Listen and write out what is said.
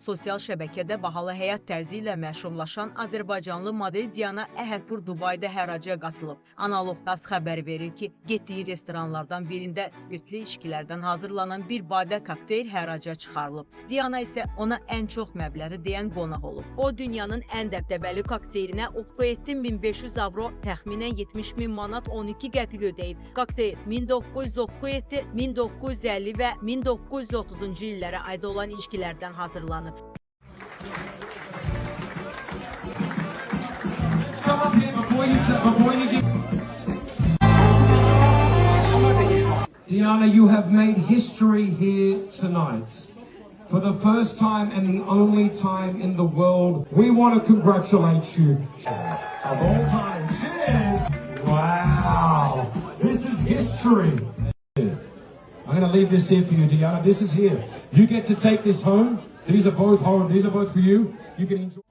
Sosial şəbəkədə bahalı həyat tərzi ilə məşhurlaşan Azərbaycanlı model Diana Əhədpur Dubayda həracıya qatılıb. Analog TASS xəbər verir ki, getdiyi restoranlardan birində spirtli içkilərdən hazırlanan bir badə kokteyl həracıya çıxarılıb. Diana isə ona ən çox məbləği deyən qonaq olub. O, dünyanın ən dəbdəbəli kokteylinə 37.500 avro, təxminən 70.000 manat 12 qəpik ödəyib. Kokteyl 1937, 1950 və 1930-cu illərə aid olan içkilərdən hazırlanıb. Come up here before you get... Diana, you have made history here tonight. For the first time and the only time in the world, we want to congratulate you. Of all time, cheers! Wow, this is history. I'm going to leave this here for you, Diana. This is here. You get to take this home. These are both home. These are both for you. You can enjoy.